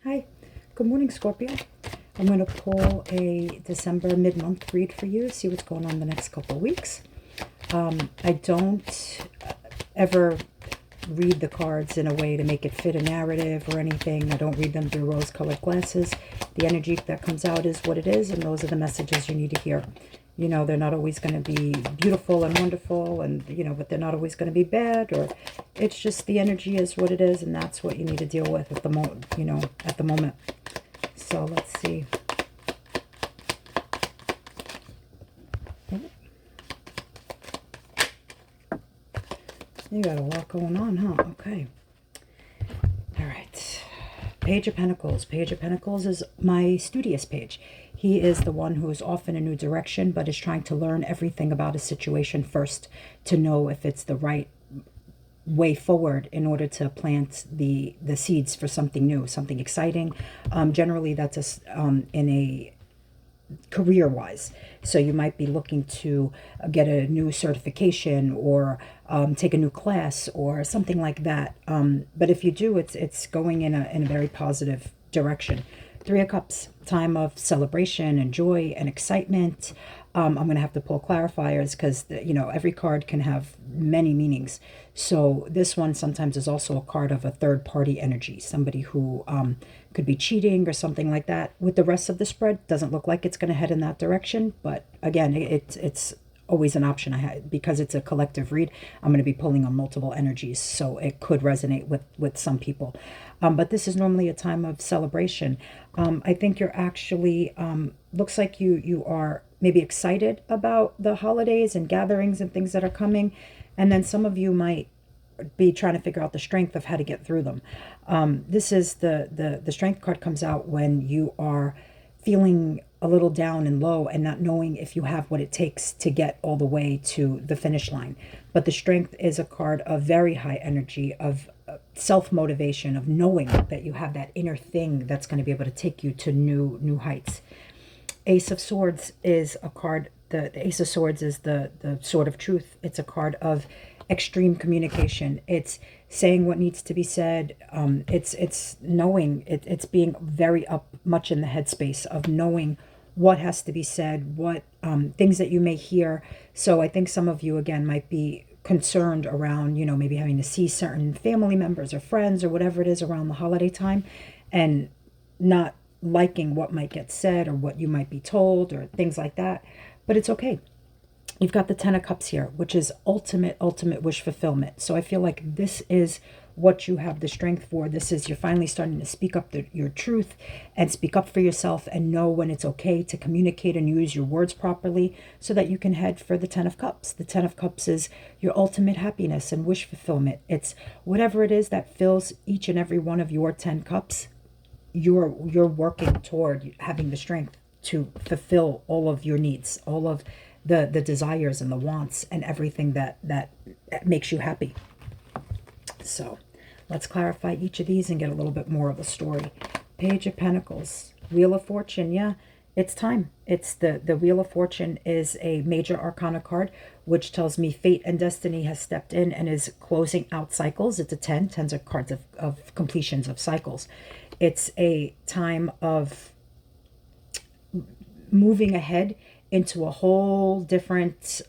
Hi, good morning, Scorpio. I'm going to pull a December mid-month read for you, see what's going on the next couple of weeks. I don't ever read the cards in a way to make it fit a narrative or anything. I don't read them through rose-colored glasses. The energy that comes out is what it is, and those are the messages you need to hear. You know, they're not always going to be beautiful and wonderful, and, you know, but they're not always going to be bad, or it's just the energy is what it is, and that's what you need to deal with at the moment, you know, at the moment. So let's see. You got a lot going on, huh? Okay. All right. Page of Pentacles. Page of Pentacles is my studious page. He is the one who is off in a new direction, but is trying to learn everything about a situation first to know if it's the right way forward in order to plant the seeds for something new, something exciting. Generally, that's in a career-wise. So you might be looking to get a new certification or take a new class or something like that. But if you do, it's going in a very positive direction. Three of Cups, time of celebration and joy and excitement. I'm going to have to pull clarifiers because, you know, every card can have many meanings. So this one sometimes is also a card of a third-party energy, somebody who could be cheating or something like that. With the rest of the spread, doesn't look like it's going to head in that direction. But again, it's always an option I had because it's a collective read. I'm going to be pulling on multiple energies, so it could resonate with some people. But this is normally a time of celebration. I think you're actually looks like you are maybe excited about the holidays and gatherings and things that are coming, and then some of you might be trying to figure out the strength of how to get through them. This is the strength card comes out when you are feeling a little down and low and not knowing if you have what it takes to get all the way to the finish line. But the strength is a card of very high energy, of self-motivation, of knowing that you have that inner thing that's going to be able to take you to new heights. Ace of Swords is a card, the Ace of Swords is the sword of truth. It's a card of extreme communication. It's saying what needs to be said. It's knowing, it's being very up much in the headspace of knowing what has to be said, what things that you may hear. So I think some of you, again, might be concerned around, you know, maybe having to see certain family members or friends or whatever it is around the holiday time and not liking what might get said or what you might be told or things like that. But it's okay. You've got the Ten of Cups here, which is ultimate wish fulfillment. So I feel like this is what you have the strength for. This is, you're finally starting to speak up your truth and speak up for yourself and know when it's okay to communicate and use your words properly so that you can head for the Ten of Cups. The Ten of Cups is your ultimate happiness and wish fulfillment. It's whatever it is that fills each and every one of your 10 cups. You're working toward having the strength to fulfill all of your needs, all of the desires and the wants and everything that makes you happy. So let's clarify each of these and get a little bit more of a story. Page of Pentacles, Wheel of Fortune. Yeah, it's time. It's the Wheel of Fortune is a major arcana card, which tells me fate and destiny has stepped in and is closing out cycles. It's a 10. 10s are cards of completions of cycles. It's a time of moving ahead into a whole different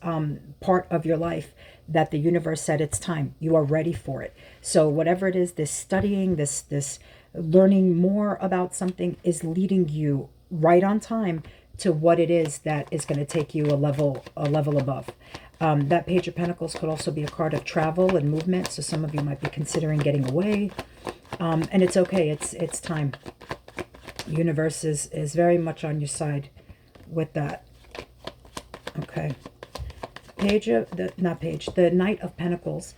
part of your life that the universe said it's time. You are ready for it. So whatever it is, this studying, this learning more about something is leading you right on time to what it is that is going to take you a level above. That Page of Pentacles could also be a card of travel and movement. So some of you might be considering getting away. And it's okay. It's time. The universe is very much on your side with that. Okay. The Knight of Pentacles.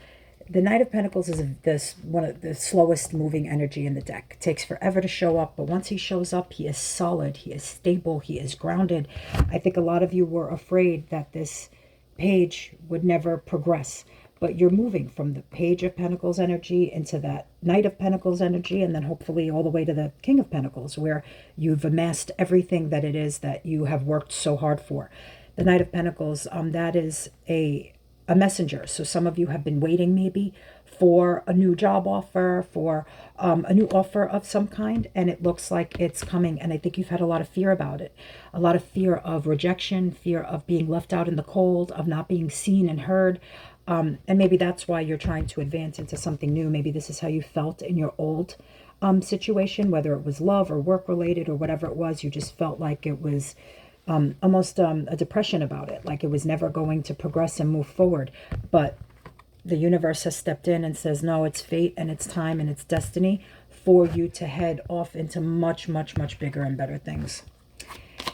The Knight of Pentacles is one of the slowest moving energy in the deck. It takes forever to show up, but once he shows up, he is solid, he is stable, he is grounded. I think a lot of you were afraid that this page would never progress, but you're moving from the Page of Pentacles energy into that Knight of Pentacles energy, and then hopefully all the way to the King of Pentacles, where you've amassed everything that it is that you have worked so hard for. The Knight of Pentacles, that is a messenger. So some of you have been waiting maybe for a new job offer, for a new offer of some kind, and it looks like it's coming. And I think you've had a lot of fear about it, a lot of fear of rejection, fear of being left out in the cold, of not being seen and heard. And maybe that's why you're trying to advance into something new. Maybe this is how you felt in your old situation, whether it was love or work related or whatever it was. You just felt like it was almost a depression about it, like it was never going to progress and move forward. But the universe has stepped in and says, no, it's fate and it's time and it's destiny for you to head off into much, much, much bigger and better things.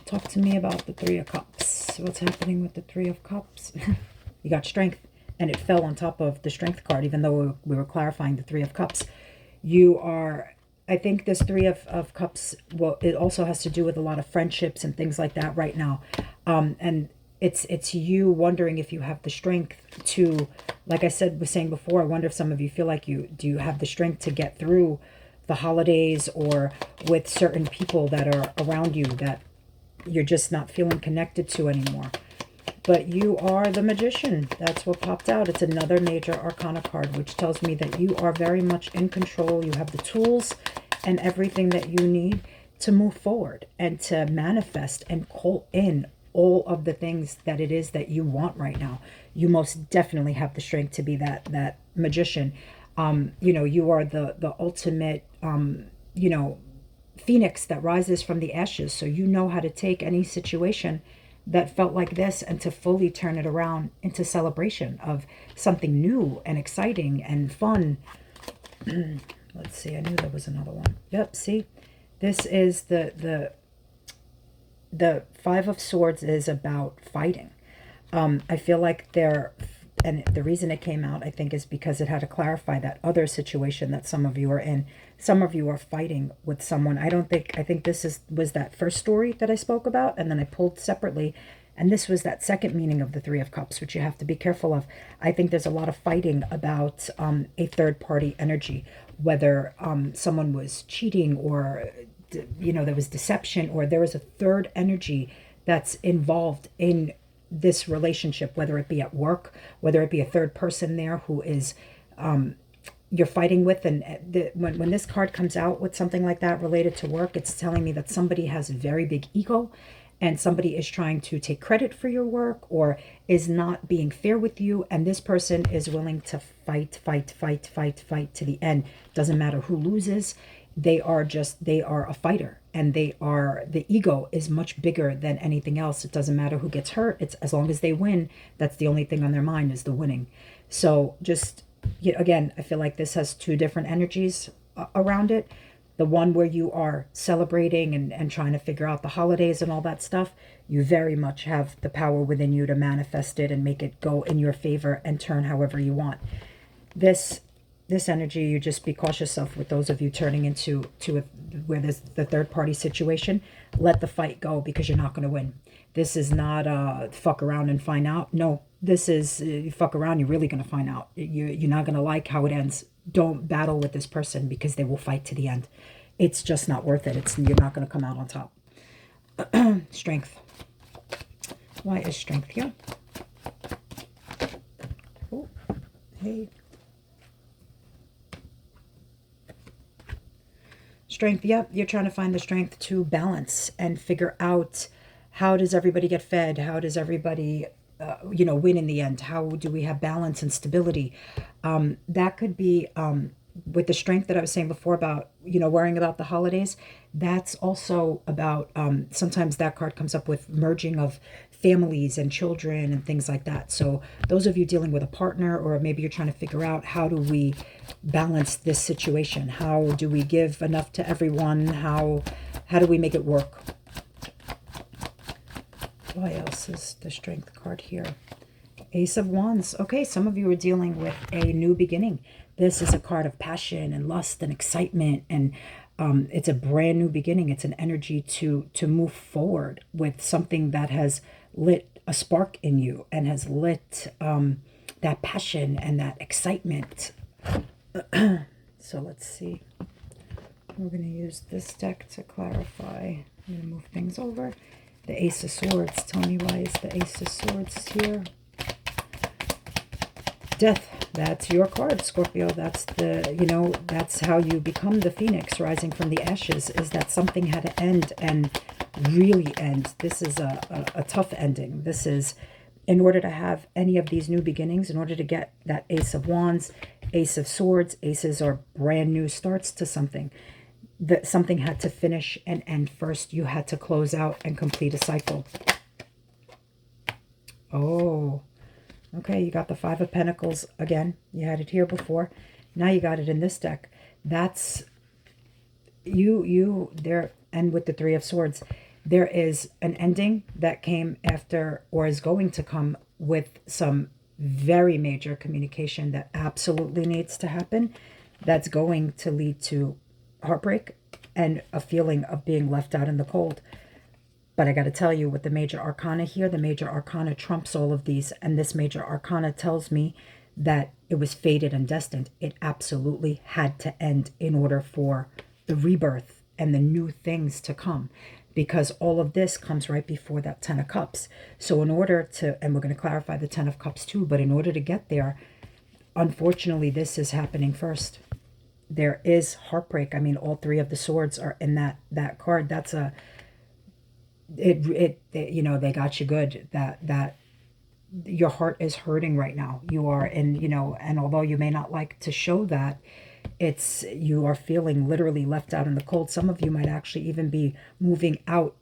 Talk to me about the Three of Cups. What's happening with the Three of Cups? You got strength, and it fell on top of the strength card, even though we were clarifying the Three of Cups. You are, I think this Three of Cups, well, it also has to do with a lot of friendships and things like that right now. And it's you wondering if you have the strength to, like I was saying before, I wonder if some of you feel like do you have the strength to get through the holidays, or with certain people that are around you that you're just not feeling connected to anymore. But you are the Magician. That's what popped out. It's another major arcana card, which tells me that you are very much in control. You have the tools and everything that you need to move forward and to manifest and call in all of the things that it is that you want right now. You most definitely have the strength to be that Magician. You know, you are the ultimate, you know, phoenix that rises from the ashes. So you know how to take any situation that felt like this and to fully turn it around into celebration of something new and exciting and fun. Let's see, I knew there was another one. Yep, see, this is the Five of Swords is about fighting. I feel like and the reason it came out, I think, is because it had to clarify that other situation that some of you are in. Some of you are fighting with someone. I think this was that first story that I spoke about, and then I pulled separately, and this was that second meaning of the Three of Cups, which you have to be careful of. I think there's a lot of fighting about a third-party energy, whether someone was cheating, or, you know, there was deception, or there was a third energy that's involved in this relationship, whether it be at work, whether it be a third person there who is you're fighting with. And when this card comes out with something like that related to work, it's telling me that somebody has a very big ego, and somebody is trying to take credit for your work, or is not being fair with you, and this person is willing to fight to the end. Doesn't matter who loses. They are a fighter, and the ego is much bigger than anything else. It doesn't matter who gets hurt. It's as long as they win, that's the only thing on their mind, is the winning. So just, you know, again, I feel like this has two different energies around it. The one where you are celebrating and trying to figure out the holidays and all that stuff, you very much have the power within you to manifest it and make it go in your favor and turn however you want. This energy, you just be cautious of, with those of you turning into where there's the third party situation. Let the fight go, because you're not going to win. This is not fuck around and find out. No, this is you fuck around, you're really going to find out. You're not going to like how it ends. Don't battle with this person, because they will fight to the end. It's just not worth it. You're not going to come out on top. Strength. Why is strength here? Oh, hey. Strength, yep, you're trying to find the strength to balance and figure out, how does everybody get fed? How does everybody, you know, win in the end? How do we have balance and stability? That could be with the strength that I was saying before about, you know, worrying about the holidays. That's also about, sometimes that card comes up with merging of families and children and things like that. So those of you dealing with a partner, or maybe you're trying to figure out, how do we balance this situation? How do we give enough to everyone? How do we make it work? Why else is the strength card here? Ace of Wands. Okay, some of you are dealing with a new beginning. This is a card of passion and lust and excitement, and it's a brand new beginning. It's an energy to move forward with something that has lit a spark in you and has lit that passion and that excitement. So let's see. We're going to use this deck to clarify. I'm going to move things over. The Ace of Swords. Tell me, why is the Ace of Swords here? Death. That's your card, Scorpio. That's the, that's how you become the phoenix rising from the ashes, is that something had to end and really end. This is a tough ending. This is, in order to have any of these new beginnings, in order to get that Ace of Wands, Ace of Swords, aces are brand new starts to something. That something had to finish and end first. You had to close out and complete a cycle. Oh, okay, you got the Five of Pentacles again. You had it here before. Now you got it in this deck. That's you there. And with the Three of Swords, there is an ending that came after, or is going to come, with some very major communication that absolutely needs to happen. That's going to lead to heartbreak and a feeling of being left out in the cold. But I got to tell you, with the major arcana here, the major arcana trumps all of these. And this major arcana tells me that it was fated and destined. It absolutely had to end in order for the rebirth and the new things to come. Because all of this comes right before that Ten of Cups. So in order to, and we're going to clarify the Ten of Cups too, but in order to get there, unfortunately, this is happening first. There is heartbreak. I mean, all three of the swords are in that card. That's a, they got you good. That your heart is hurting right now. You are in, and although you may not like to show that, you are feeling literally left out in the cold. Some of you might actually even be moving out,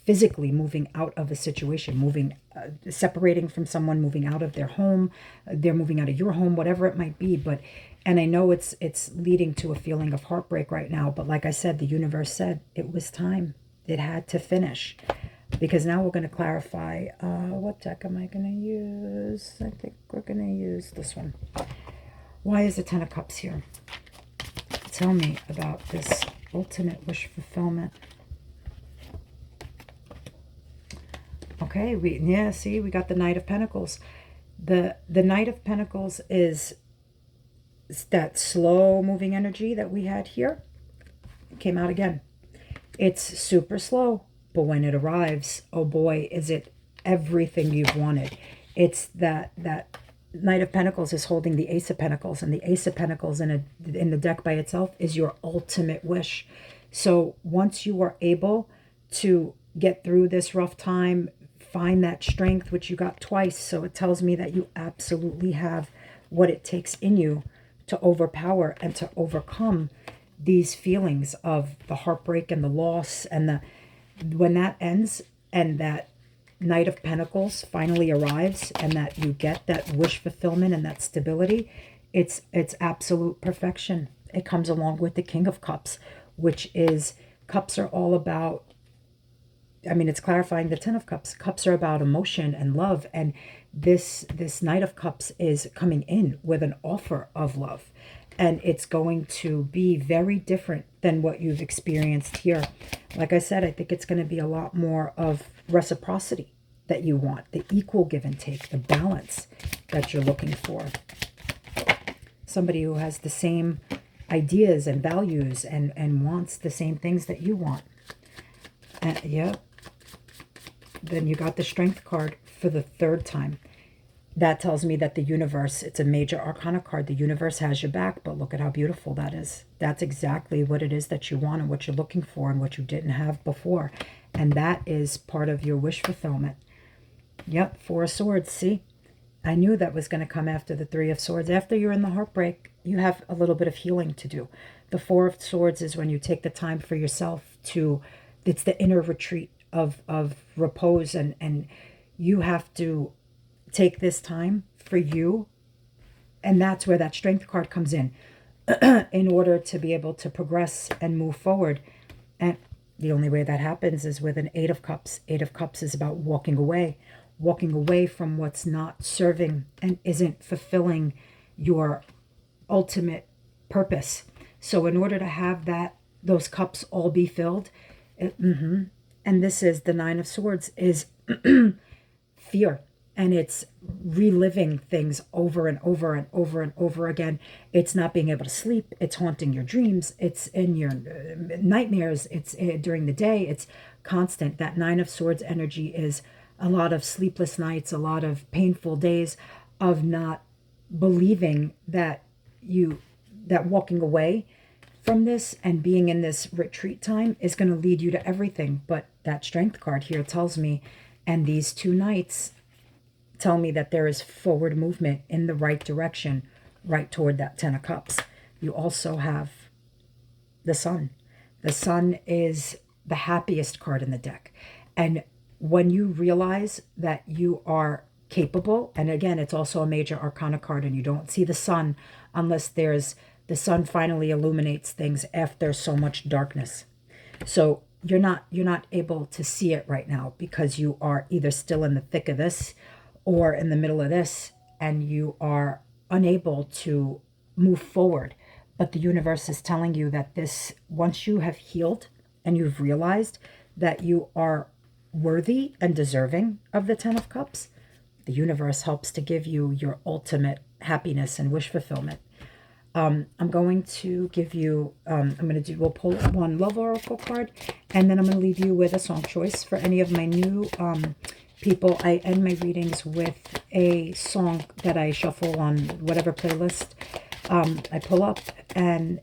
physically moving out of a situation, separating from someone, moving out of their home. They're moving out of your home, whatever it might be. And I know it's leading to a feeling of heartbreak right now. But like I said, the universe said it was time. It had to finish. Because now we're going to clarify, what deck am I going to use? I think we're going to use this one. Why is the Ten of Cups here? Tell me about this ultimate wish fulfillment. Okay, we got the Knight of Pentacles. The Knight of Pentacles is that slow moving energy that we had here. It came out again. It's super slow, but when it arrives, oh boy, is it everything you've wanted. It's that Knight of Pentacles is holding the Ace of Pentacles, and the Ace of Pentacles in the deck by itself is your ultimate wish. So once you are able to get through this rough time, find that strength, which you got twice, so it tells me that you absolutely have what it takes in you to overpower and to overcome these feelings of the heartbreak and the loss. And when that ends and that Knight of Pentacles finally arrives, and that you get that wish fulfillment and that stability, it's absolute perfection. It comes along with the King of Cups, which is, cups are all about, I mean, it's clarifying the Ten of Cups. Cups are about emotion and love, and this Knight of Cups is coming in with an offer of love, and it's going to be very different than what you've experienced here. Like I said, I think it's going to be a lot more of reciprocity that you want, the equal give and take, the balance that you're looking for. Somebody who has the same ideas and values and wants the same things that you want. Yeah. Then you got the Strength card for the third time. That tells me that the universe, it's a major arcana card. The universe has your back, but look at how beautiful that is. That's exactly what it is that you want and what you're looking for and what you didn't have before. And that is part of your wish fulfillment. Yep, Four of Swords. See, I knew that was going to come after the Three of Swords. After you're in the heartbreak, you have a little bit of healing to do. The Four of Swords is when you take the time for yourself to, it's the inner retreat of repose, and you have to take this time for you. And that's where that Strength card comes in order to be able to progress and move forward. And the only way that happens is with an Eight of Cups. Eight of Cups is about walking away from what's not serving and isn't fulfilling your ultimate purpose. So in order to have those cups all be filled, and this is the Nine of Swords, is fear. And it's reliving things over and over and over and over again. It's not being able to sleep. It's haunting your dreams. It's in your nightmares. It's during the day. It's constant. That Nine of Swords energy is a lot of sleepless nights, a lot of painful days of not believing that that walking away from this and being in this retreat time is going to lead you to everything. But that Strength card here tells me, and these 2 knights tell me that there is forward movement in the right direction, right toward that 10 of Cups. You also have the Sun. The Sun is the happiest card in the deck. And when you realize that you are capable, and again, it's also a major arcana card, and you don't see the Sun unless the Sun finally illuminates things after so much darkness. So you're not able to see it right now because you are either still in the thick of this or in the middle of this, and you are unable to move forward. But the universe is telling you that once you have healed and you've realized that you are worthy and deserving of the 10 of Cups, the universe helps to give you your ultimate happiness and wish fulfillment. I'm going to give you, we'll pull one love oracle card, and then I'm going to leave you with a song choice for any of my new people. I end my readings with a song that I shuffle on whatever playlist I pull up, and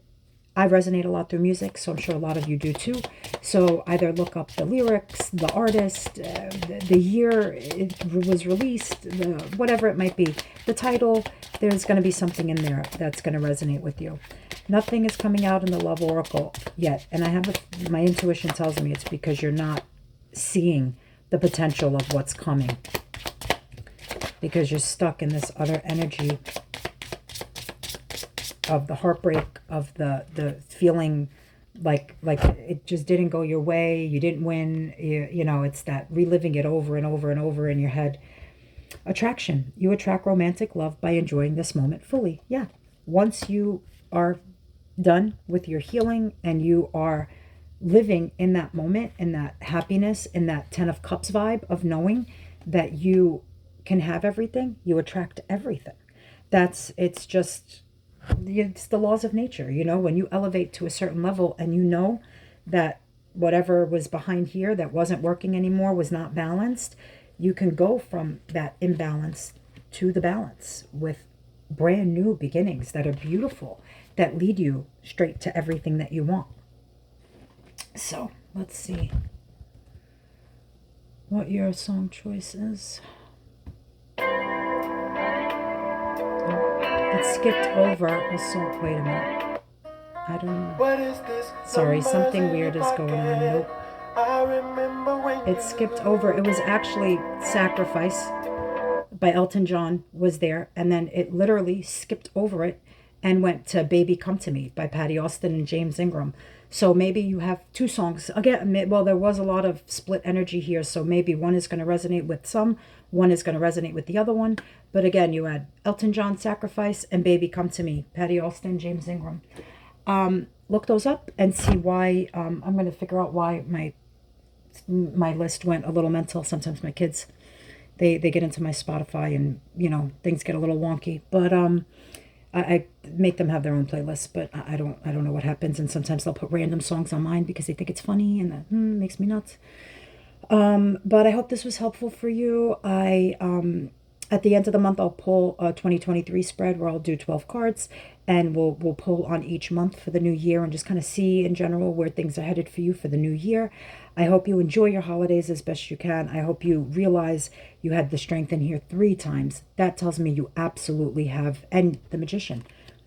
I resonate a lot through music, so I'm sure a lot of you do too. So either look up the lyrics, the artist, the year it was released, whatever it might be, the title. There's going to be something in there that's going to resonate with you. Nothing is coming out in the love oracle yet, and my intuition tells me it's because you're not seeing the potential of what's coming, because you're stuck in this other energy of the heartbreak, of the feeling like it just didn't go your way, you didn't win, you know, it's that reliving it over and over and over in your head. Attraction. You attract romantic love by enjoying this moment fully. Yeah. Once you are done with your healing and you are living in that moment, in that happiness, in that 10 of Cups vibe of knowing that you can have everything, you attract everything. It's the laws of nature. You know, when you elevate to a certain level and you know that whatever was behind here that wasn't working anymore, was not balanced, you can go from that imbalance to the balance with brand new beginnings that are beautiful, that lead you straight to everything that you want. So let's see what your song choice is. It skipped over a song. Wait a minute. I don't know. What is this? Sorry, something weird is going on. Nope. I remember when it skipped over. It was actually Sacrifice by Elton John was there, and then it literally skipped over it and went to Baby Come to Me by Patty Austin and James Ingram. So maybe you have 2 songs. Again, well, there was a lot of split energy here, so maybe one is going to resonate with some, one is going to resonate with the other one. But again, you had Elton John, Sacrifice, and Baby Come to Me, Patty Austin, James Ingram. Look those up and see why. I'm going to figure out why my list went a little mental. Sometimes my kids, they get into my Spotify and, you know, things get a little wonky. But I make them have their own playlists, but I don't know what happens. And sometimes they'll put random songs on mine because they think it's funny, and that makes me nuts. But I hope this was helpful for you. At the end of the month, I'll pull a 2023 spread where I'll do 12 cards, and we'll pull on each month for the new year and just kind of see in general where things are headed for you for the new year. I hope you enjoy your holidays as best you can. I hope you realize you had the strength in here 3 times. That tells me you absolutely have, and the Magician.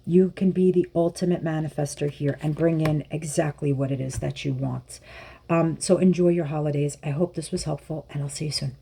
You can be the ultimate manifester here and bring in exactly what it is that you want. So enjoy your holidays. I hope this was helpful, and I'll see you soon.